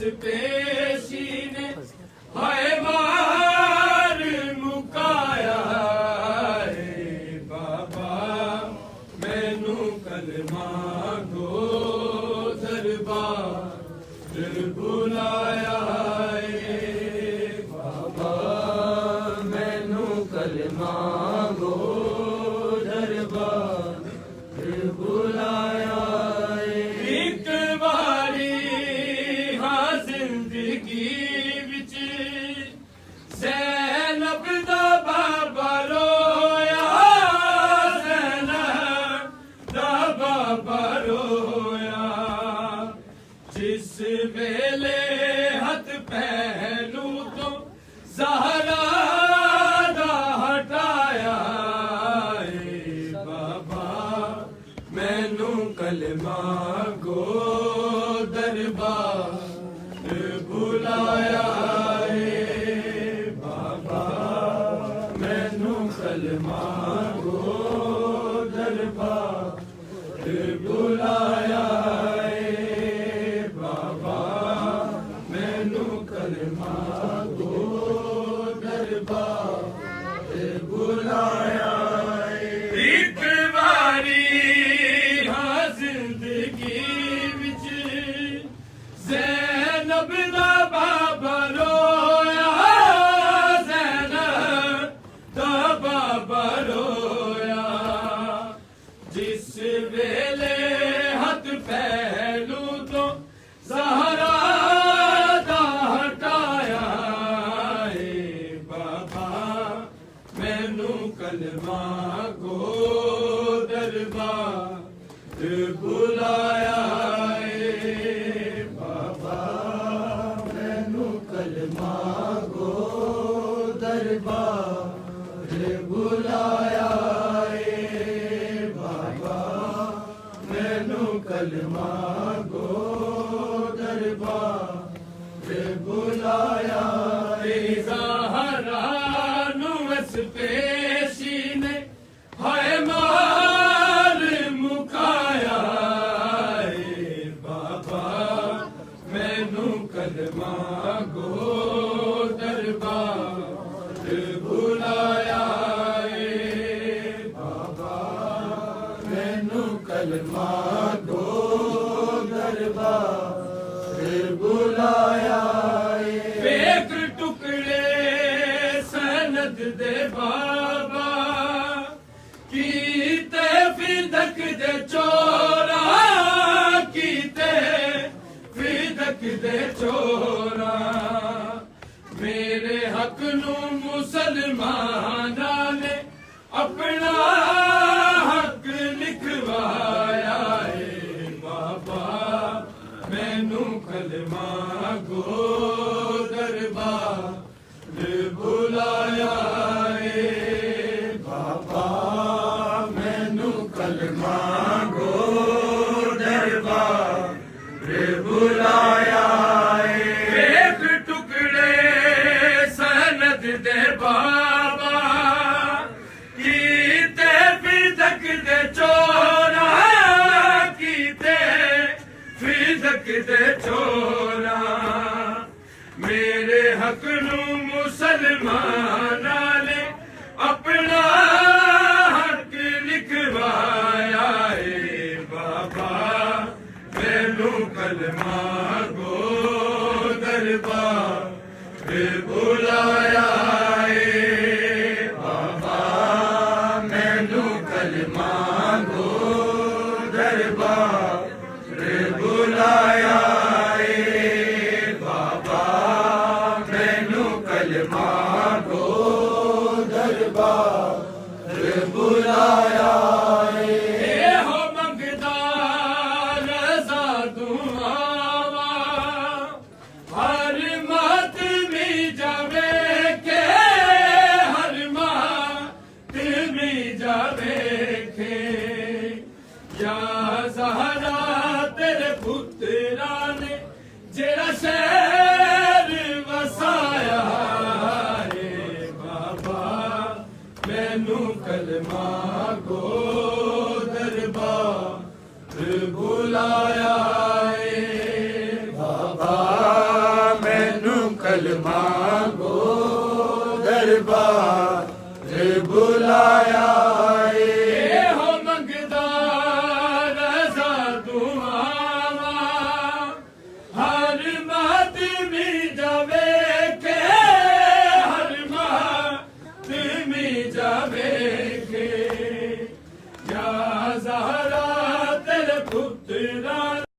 पेशी ने हाय मार मुकाया है बाबा मैनू कलमा गो दरबार बुलाया है बाबा मैनू कलमा गो दरबार बुलाया जिस वेले हथ पहलू तो ज़हरा दा हटाया बाबा मैनू कलमा गो दरबार बुलाया बाबा मैनू कलमा गो दरबार बुलाया बुलाया एक बारी हाँ जिंदगी विच ज़ैनब दा बाबा रोया ज़ैनब दा बाबा रोया जिस वेले हथ पहलू तो ज़हरा दा हटाया मैनू कलमा गो दरबार बुलाया बाबा मैनू कलमा गो दरबार बुलाया बाबा मैनू कलमा गो दरबार बुलाया पेशी ने हाय मार मुकाया बाबा मैनू कलमा गो दरबार बुलाया बाबा मैनू कलमा गो दरबार बुलाया एक टुकड़े सनद दे बाबा कीते फिदक दे चोरा कीते फिदक दे चोरा मेरे हक नू मुसलमाना ने अपना हक लिखवाया है बाबा मैनू कलमा गो दरबार बुलाया बाबा मैनू कलमा गो दरबार बुलाया एक टुकड़े सनद दे बाबा कीते फिदक दे चोरा कीते फिदक दे चोरा मेरे हक नू मुसलमाना ने अपना हक लिखवाया है बाबा मैनू कलमा गो दरबार बुलाया बाबा मैनू कलमा गो दरबार बुलाया कलमा गो दरबार बुलाया कलमा गो दरबार बुलाया।